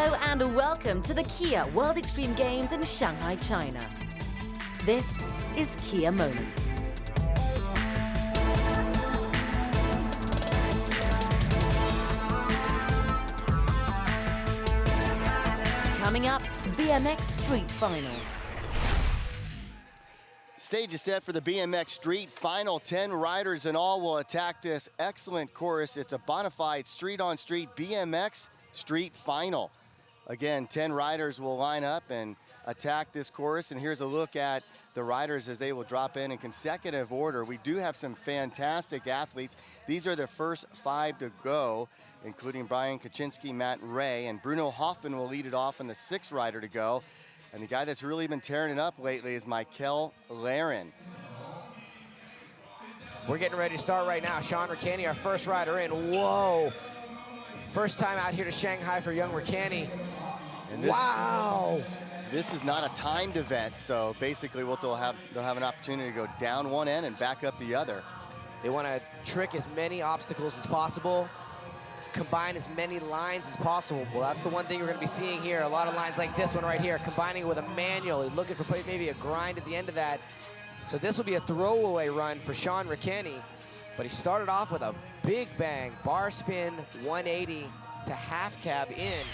Hello and welcome to the Kia World Extreme Games in Shanghai, China. This is Kia Moments. Coming up, BMX Street Final. Stage is set for the BMX Street Final. 10 riders in all will attack this excellent course. It's a bona fide street-on-street BMX Street Final. Again, 10 riders will line up and attack this course. And here's a look at the riders as they will drop in consecutive order. We do have some fantastic athletes. These are the first 5 to go, including Brian Kaczynski, Matt Ray, and Bruno Hoffman will lead it off in the 6th rider to go. And the guy that's really been tearing it up lately is Michael Laren. We're getting ready to start right now. Sean Ricani, our first rider in. Whoa. First time out here to Shanghai for young Ricani. And this, wow. This is not a timed event, so basically what they'll have an opportunity to go down one end and back up the other. They want to trick as many obstacles as possible, combine as many lines as possible. Well, that's the one thing we're going to be seeing here. A lot of lines like this one right here, combining it with a manual, looking for maybe a grind at the end of that. So this will be a throwaway run for Sean Ricani, but he started off with a big bang, bar spin 180 to half cab in.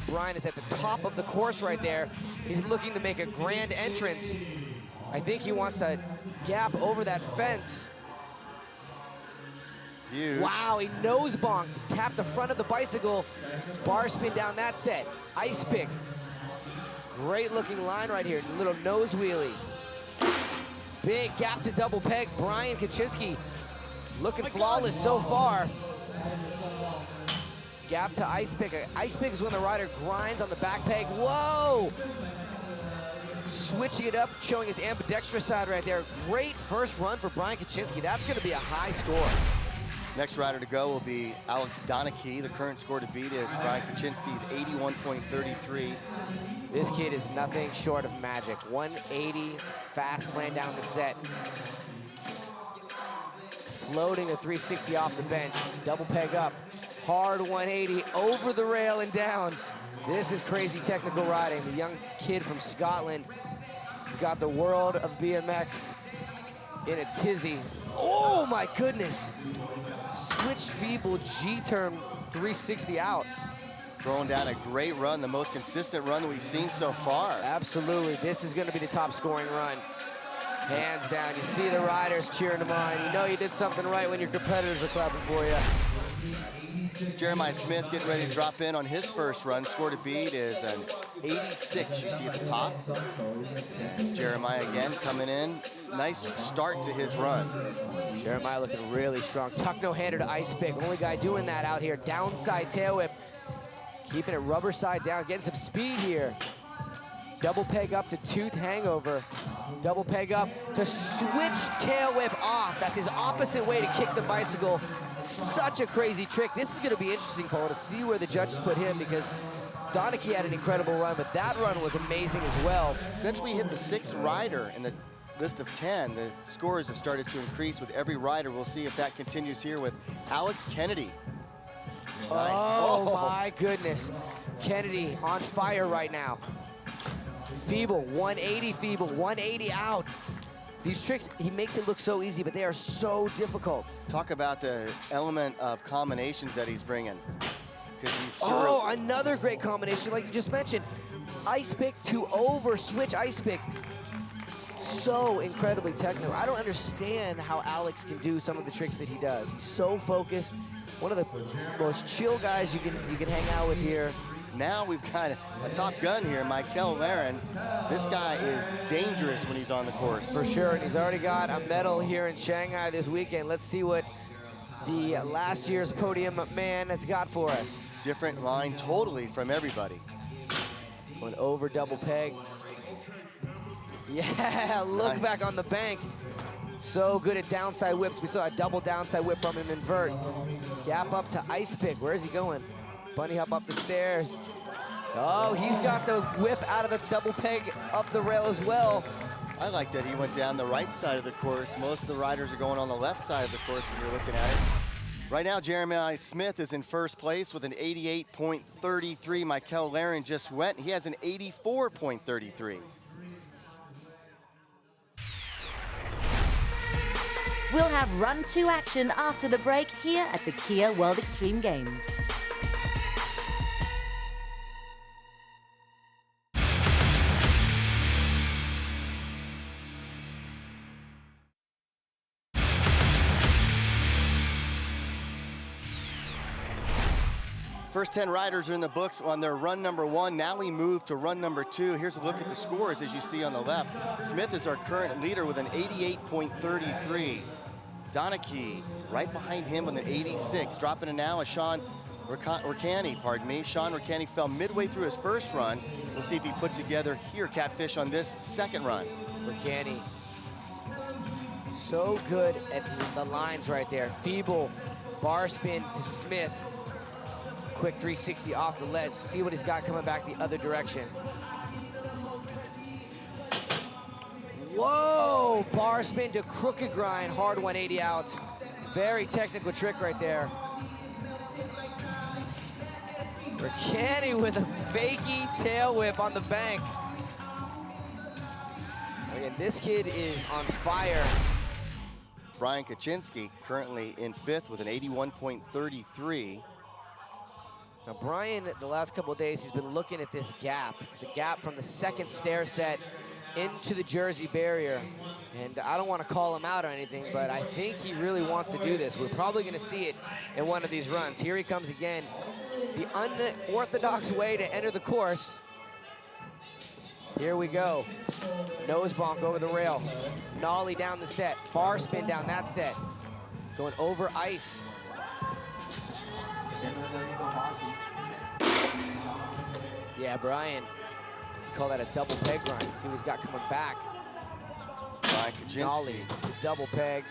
Brian is at the top of the course right there. He's looking to make a grand entrance. I think he wants to gap over that fence. Huge. Wow, he nose bonked, tapped the front of the bicycle, bar spin down that set. Ice pick. Great looking line right here, little nose wheelie. Big gap to double peg. Brian Kaczynski looking flawless so far. Gap to ice pick. Ice pick is when the rider grinds on the back peg. Whoa! Switching it up, showing his ambidextrous side right there. Great first run for Brian Kaczynski. That's going to be a high score. Next rider to go will be Alex Donachie. The current score to beat is Brian Kaczynski's 81.33. This kid is nothing short of magic. 180, fast plan down the set. Floating a 360 off the bench. Double peg up. Hard 180 over the rail and down. This is crazy technical riding. The young kid from Scotland. He's got the world of BMX in a tizzy. Oh my goodness. Switch feeble G-turn 360 out. Throwing down a great run, the most consistent run that we've seen so far. Absolutely, this is gonna be the top scoring run. Hands down, you see the riders cheering him on. You know you did something right when your competitors are clapping for you. Jeremiah Smith getting ready to drop in on his first run. Score to beat is an 86, you see at the top. Jeremiah again coming in. Nice start to his run. Jeremiah looking really strong. Tuck no-hander to ice pick. Only guy doing that out here. Downside tail whip. Keeping it rubber side down. Getting some speed here. Double peg up to tooth hangover. Double peg up to switch tail whip off. That's his opposite way to kick the bicycle. Such a crazy trick. This is going to be interesting, Paul, to see where the judges put him, because Donachie had an incredible run, but that run was amazing as well. Since we hit the 6th rider in the list of 10, the scores have started to increase with every rider. We'll see if that continues here with Alex Kennedy. Nice. Oh my goodness. Kennedy on fire right now. Feeble, 180 feeble, 180 out. These tricks, he makes it look so easy, but they are so difficult. Talk about the element of combinations that he's bringing. He's another great combination, like you just mentioned. Ice pick to over switch ice pick. So incredibly technical. I don't understand how Alex can do some of the tricks that he does. He's so focused. One of the most chill guys you can hang out with here. Now we've got a top gun here, Michael Laren. This guy is dangerous when he's on the course. For sure, and he's already got a medal here in Shanghai this weekend. Let's see what the last year's podium man has got for us. Different line totally from everybody. Going over double peg. Yeah, look Nice. back on the bank. So good at downside whips. We saw a double downside whip from him invert. Gap up to ice pick. Where is he going? Bunny hop up the stairs. Oh, he's got the whip out of the double peg up the rail as well. I like that he went down the right side of the course. Most of the riders are going on the left side of the course when you're looking at it. Right now, Jeremiah Smith is in first place with an 88.33. Michael Laren just went. He has an 84.33. We'll have Run 2 action after the break here at the Kia World Extreme Games. First 10 riders are in the books on their run number 1. Now we move to run number 2. Here's a look at the scores as you see on the left. Smith is our current leader with an 88.33. Donachie right behind him with an 86. Dropping it now is Sean Ricani, pardon me. Sean Ricani fell midway through his first run. We'll see if he puts together here Catfish on this second run. Ricani, so good at the lines right there. Feeble bar spin to Smith. Quick 360 off the ledge. See what he's got coming back the other direction. Whoa! Bar spin to crooked grind, hard 180 out. Very technical trick right there. Ricani with a fakey tail whip on the bank. Again, this kid is on fire. Brian Kaczynski currently in 5th with an 81.33. Now, Brian, the last couple of days, he's been looking at this gap. It's the gap from the second stair set into the Jersey barrier. And I don't want to call him out or anything, but I think he really wants to do this. We're probably going to see it in one of these runs. Here he comes again. The unorthodox way to enter the course. Here we go. Nose bonk over the rail. Nollie down the set. Bar spin down that set. Going over ice. Yeah, Brian, you call that a double peg grind. See what he's got coming back. Brian Kaczynski. Nollie, double peg.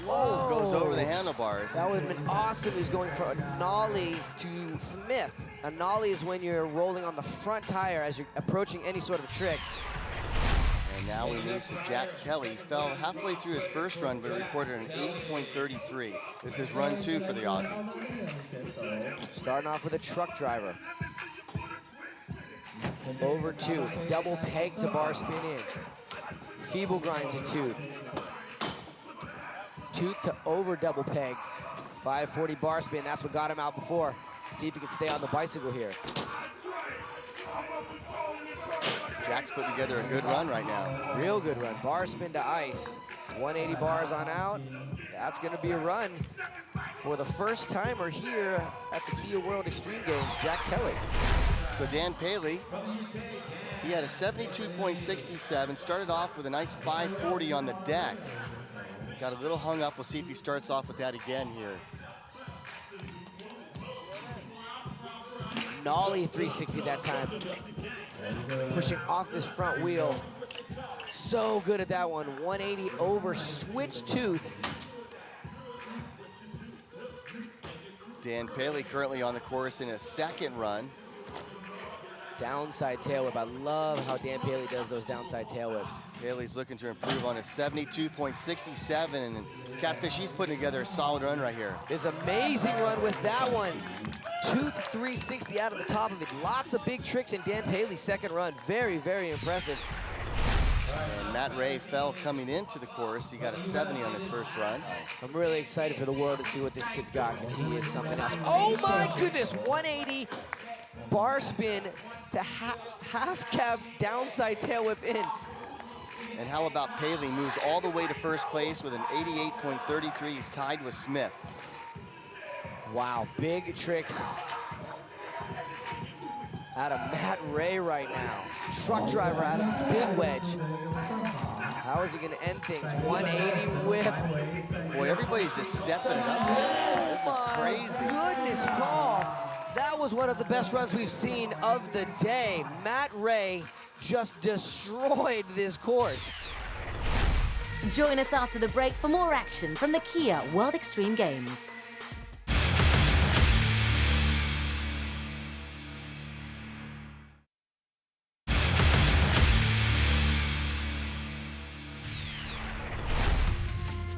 Whoa, goes over the handlebars. That would have been awesome. He's going for a nollie to Smith. A nollie is when you're rolling on the front tire as you're approaching any sort of trick. And now we move to Jack Kelly. Fell halfway through his first run, but recorded an 80.33. This is run 2 for the Aussie. Starting off with a truck driver. Over 2, double peg to bar spin in. Feeble grind to tooth. Tooth to over double pegs. 540 bar spin, that's what got him out before. See if he can stay on the bicycle here. Jack's putting together a good run right now. Real good run, bar spin to ice. 180 bars on out. That's gonna be a run for the first timer here at the Kia World Extreme Games, Jack Kelly. So Dan Paley, he had a 72.67, started off with a nice 540 on the deck. Got a little hung up. We'll see if he starts off with that again here. Nollie 360 that time. Pushing off this front wheel. So good at that one. 180 over, switch tooth. Dan Paley currently on the course in his second run. Downside tail whip. I love how Dan Paley does those downside tail whips. Paley's looking to improve on his 72.67, and Catfish, he's putting together a solid run right here. This amazing run with that one. Tooth 360 out of the top of it. Lots of big tricks in Dan Paley's second run. Very, very impressive. And Matt Ray fell coming into the course. He got a 70 on his first run. I'm really excited for the world to see what this kid's got, because he is something else. Oh my goodness, 180 bar spin to half cab downside tail whip in. And how about Paley moves all the way to first place with an 88.33. He's tied with Smith. Wow, big tricks out of Matt Ray right now. Truck driver out of big wedge. How is he gonna end things? 180 whip. Boy, everybody's just stepping it up. This is crazy. Goodness, Paul. That was one of the best runs we've seen of the day. Matt Ray just destroyed this course. Join us after the break for more action from the Kia World Extreme Games.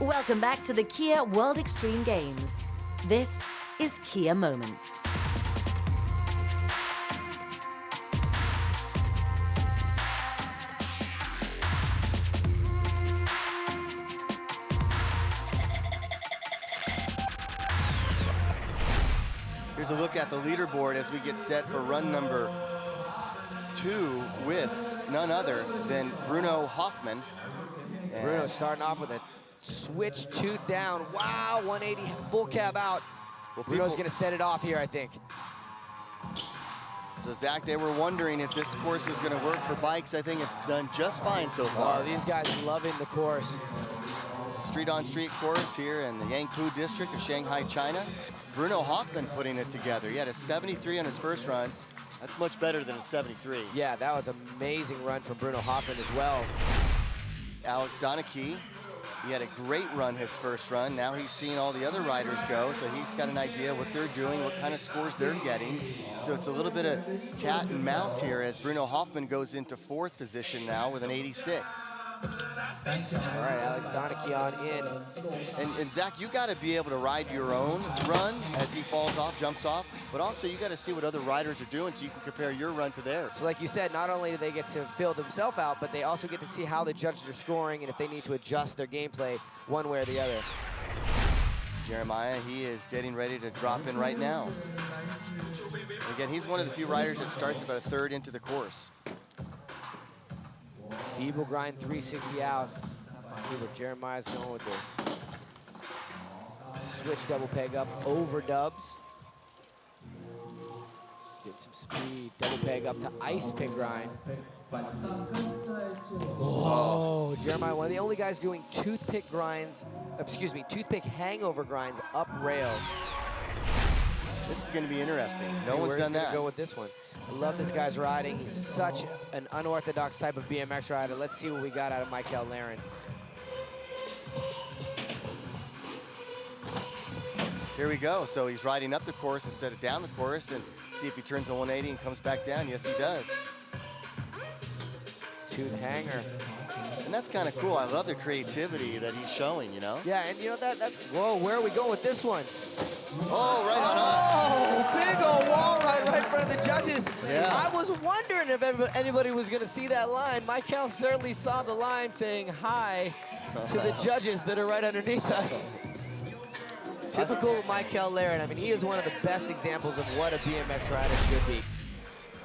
Welcome back to the Kia World Extreme Games. This is Kia Moments. Here's a look at the leaderboard as we get set for run number 2 with none other than Bruno Hoffman. Bruno starting off with a switch tooth down. Wow, 180 full cab out. Well, Bruno's gonna set it off here, I think. So Zach, they were wondering if this course was gonna work for bikes. I think it's done just fine so far. Oh, these guys loving the course. It's a street-on-street course here in the Yangpu district of Shanghai, China. Bruno Hoffman putting it together. He had a 73 on his first run. That's much better than a 73. Yeah, that was an amazing run from Bruno Hoffman as well. Alex Donachie, he had a great run his first run. Now he's seeing all the other riders go, so he's got an idea what they're doing, what kind of scores they're getting. So it's a little bit of cat and mouse here as Bruno Hoffman goes into 4th position now with an 86. All right, Alex Donachie on in. And Zach, you got to be able to ride your own run as he falls off, jumps off, but also you got to see what other riders are doing so you can compare your run to theirs. So like you said, not only do they get to fill themselves out, but they also get to see how the judges are scoring and if they need to adjust their gameplay one way or the other. Jeremiah, he is getting ready to drop in right now. And again, he's one of the few riders that starts about a third into the course. Feeble grind 360 out. Let's see where Jeremiah's going with this. Switch double peg up over dubs. Get some speed. Double peg up to ice pick grind. Oh, Jeremiah, one of the only guys doing toothpick grinds, toothpick hangover grinds up rails. This is going to be interesting. No See one's where done he's gonna that. go with this one. I love this guy's riding. He's such an unorthodox type of BMX rider. Let's see what we got out of Michael Laren. Here we go. So he's riding up the course instead of down the course, and see if he turns a 180 and comes back down. Yes, he does. Tooth hanger. And that's kind of cool. I love the creativity that he's showing, you know? Yeah, and you know whoa, where are we going with this one? Oh, right on us. Oh, big old wall ride right in front of the judges. Yeah. I was wondering if anybody was going to see that line. Michael certainly saw the line saying hi to the judges that are right underneath us. Typical Michael Laren. I mean, he is one of the best examples of what a BMX rider should be.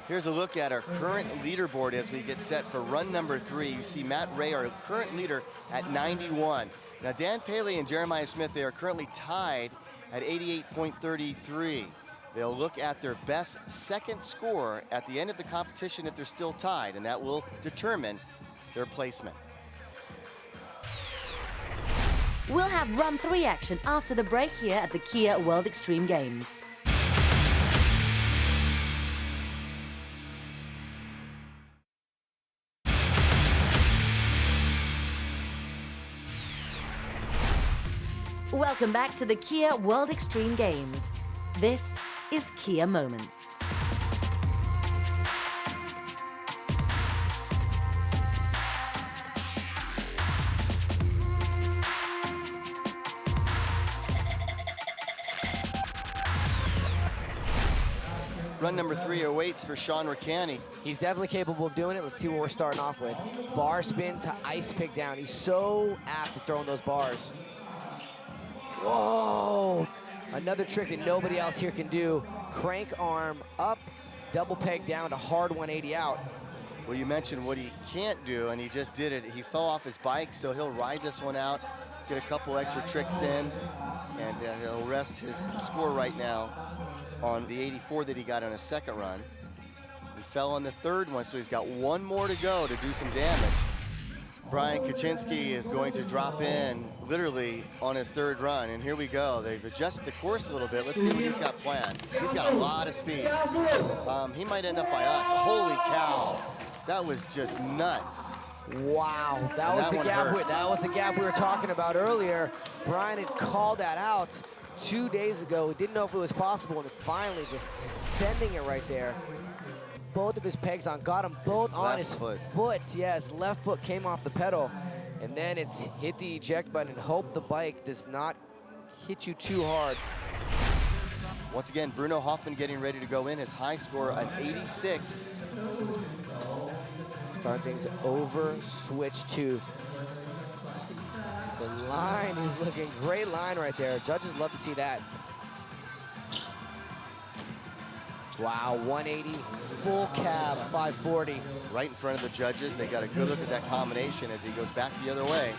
Here's a look at our current leaderboard as we get set for run number 3. You see Matt Ray, our current leader, at 91. Now, Dan Paley and Jeremiah Smith, they are currently tied at 88.33. They'll look at their best second score at the end of the competition if they're still tied, and that will determine their placement. We'll have Run 3 action after the break here at the Kia World Extreme Games. Welcome back to the Kia World Extreme Games. This is Kia Moments. Run number 3 awaits for Sean Ricani. He's definitely capable of doing it. Let's see what we're starting off with. Bar spin to ice pick down. He's so apt at throwing those bars. Whoa! Another trick that nobody else here can do. Crank arm up, double peg down to hard 180 out. Well, you mentioned what he can't do, and he just did it. He fell off his bike, so he'll ride this one out, get a couple extra tricks in, and he'll rest his score right now on the 84 that he got on his second run. He fell on the third one, so he's got one more to go to do some damage. Brian Kaczynski is going to drop in literally on his third run, and here we go. They've adjusted the course a little bit. Let's see what he's got planned. He's got a lot of speed. He might end up by us. Holy cow. That was just nuts. Wow, that was the gap we were talking about earlier. Brian had called that out 2 days ago. We didn't know if it was possible, and finally just sending it right there. Both of his pegs on, got them both on his foot. Yeah, his left foot came off the pedal. And then it's hit the eject button and hope the bike does not hit you too hard. Once again, Bruno Hoffman getting ready to go in. His high score, an 86. Start things over, switch tooth. The line is looking great line right there. Judges love to see that. Wow, 180, full cab, 540. Right in front of the judges. They got a good look at that combination as he goes back the other way.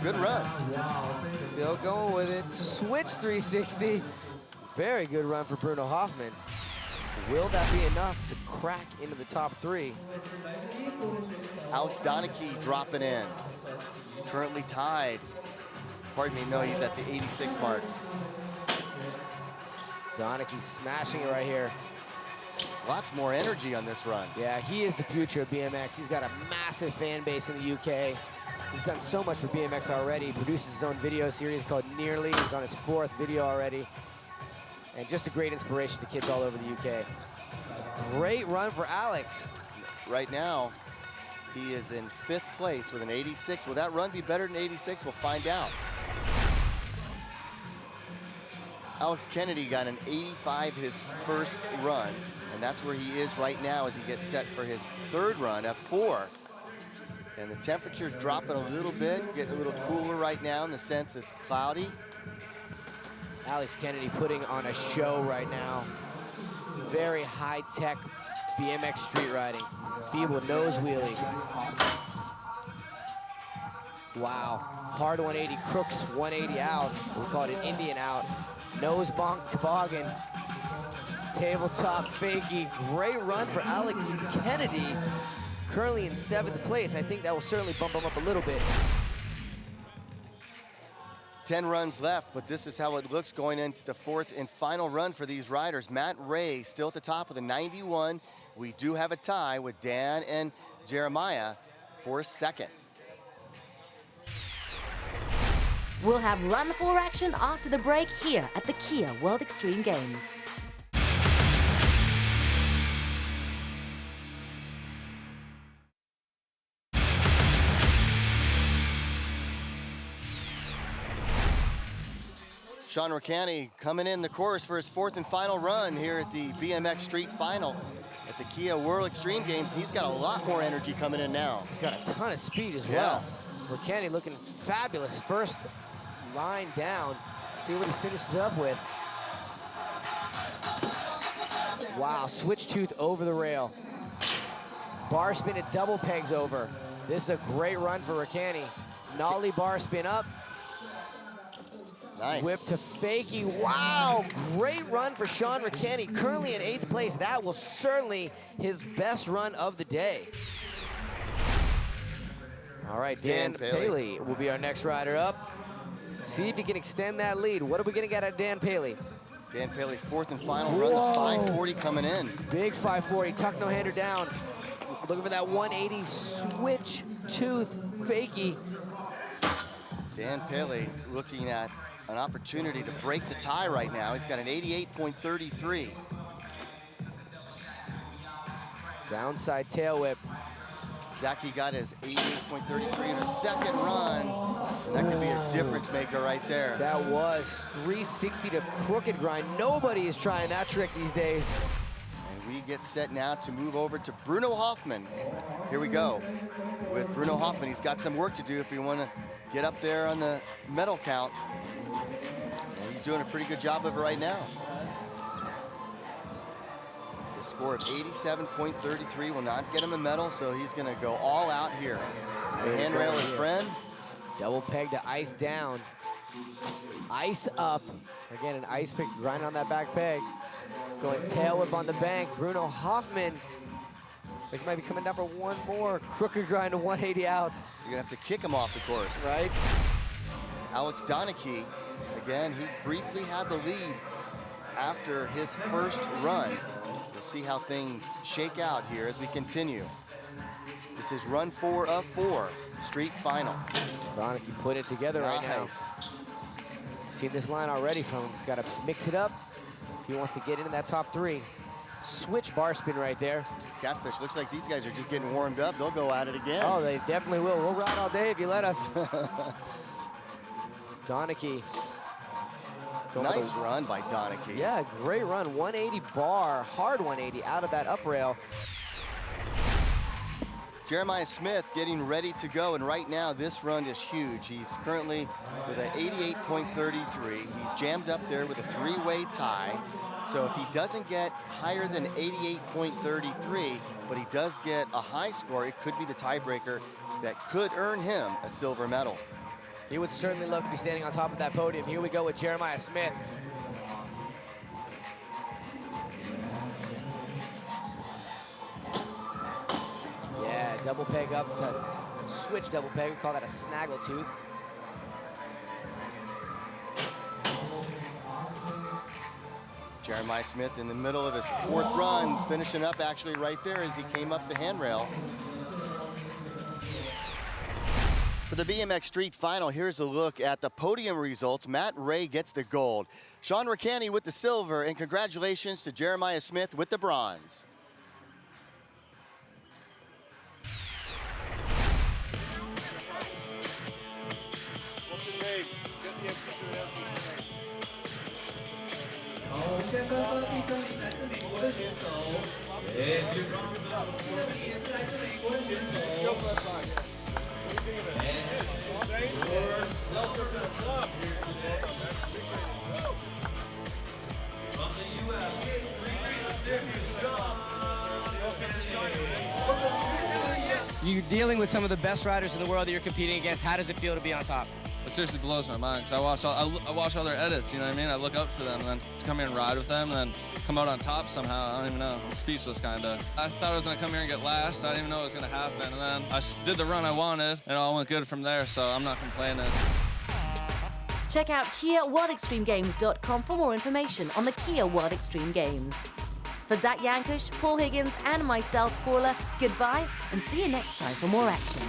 Good run. Still going with it. Switch 360. Very good run for Bruno Hoffman. Will that be enough to crack into the top 3? Alex Donachie dropping in. Currently tied. Pardon me, no, he's at the 86 mark. Donachie smashing it right here. Lots more energy on this run. Yeah, he is the future of BMX. He's got a massive fan base in the UK. He's done so much for BMX already. He produces his own video series called Nearly. He's on his 4th video already. And just a great inspiration to kids all over the UK. Great run for Alex. Right now, he is in 5th place with an 86. Will that run be better than 86? We'll find out. Alex Kennedy got an 85 his first run, and that's where he is right now as he gets set for his 3rd run, F4. And the temperature's dropping a little bit, getting a little cooler right now in the sense it's cloudy. Alex Kennedy putting on a show right now. Very high-tech BMX street riding. Feeble nose wheelie. Wow, hard 180, crooks 180 out. We call it an Indian out. Nose bonk toboggan. Tabletop fakie. Great run for Alex Kennedy. Currently in 7th place. I think that will certainly bump him up a little bit. 10 runs left, but this is how it looks going into the 4th and final run for these riders. Matt Ray still at the top with a 91. We do have a tie with Dan and Jeremiah for 2nd. We'll have Run 4 action after the break here at the Kia World Extreme Games. Sean Ricani coming in the course for his 4th and final run here at the BMX Street Final at the Kia World Extreme Games. He's got a lot more energy coming in now. He's got a ton of speed as well. Ricani looking fabulous. First line down. See what he finishes up with. Wow, switch tooth over the rail. Bar spin at double pegs over. This is a great run for Ricani. Nollie bar spin up. Nice. Whip to fakie. Wow, great run for Sean Ricani. Currently in 8th place. That was certainly his best run of the day. All right, Dan Paley will be our next rider up. See if he can extend that lead. What are we gonna get at Dan Paley? Dan Paley, 4th and final run, the 540 coming in. Big 540, tuck no hander down. Looking for that 180 switch tooth fakie. Dan Paley looking at an opportunity to break the tie right now. He's got an 88.33. Downside tail whip. Zaki got his 88.33 in a 2nd run. And that could be a difference maker right there. That was 360 to crooked grind. Nobody is trying that trick these days. And we get set now to move over to Bruno Hoffman. Here we go with Bruno Hoffman. He's got some work to do if we want to get up there on the medal count. And he's doing a pretty good job of it right now. The score of 87.33 will not get him a medal, so he's going to go all out here. The handrail is friend. Double peg to ice down. Ice up. Again, an ice pick, grind on that back peg. Going tail whip on the bank. Bruno Hoffman. He might be coming down for one more. Crooked grind to 180 out. You're going to have to kick him off the course. Right. Alex Donachie, again, he briefly had the lead after his first run. We'll see how things shake out here as we continue. This is run 4 of 4, street final. Donachie put it together right now. Seen this line already from him. He's got to mix it up if he wants to get into that top 3. Switch bar spin right there. Catfish, looks like these guys are just getting warmed up. They'll go at it again. Oh, they definitely will. We'll ride all day if you let us. Donachie Nice run by Donachie. Yeah, great run. 180 bar, hard 180 out of that up rail. Jeremiah Smith getting ready to go, and right now this run is huge. He's currently with an 88.33. He's jammed up there with a three-way tie. So if he doesn't get higher than 88.33, but he does get a high score, it could be the tiebreaker that could earn him a silver medal. He would certainly love to be standing on top of that podium. Here we go with Jeremiah Smith. Yeah, double peg up to switch double peg. We call that a snaggle tooth. Jeremiah Smith in the middle of his fourth run, finishing up actually right there as he came up the handrail. For the BMX Street Final, here's a look at the podium results. Matt Ray gets the gold. Sean Ricani with the silver, and congratulations to Jeremiah Smith with the bronze. You're dealing with some of the best riders in the world that you're competing against. How does it feel to be on top? It seriously blows my mind because I watch all their edits, you know what I mean? I look up to them, and then to come here and ride with them, and then come out on top somehow, I don't even know. I'm speechless, kind of. I thought I was going to come here and get last. I didn't even know it was going to happen, and then I did the run I wanted, and it all went good from there, so I'm not complaining. Check out KiaWorldExtremeGames.com for more information on the Kia World Extreme Games. For Zach Yankush, Paul Higgins, and myself, Paula, goodbye, and see you next time for more action.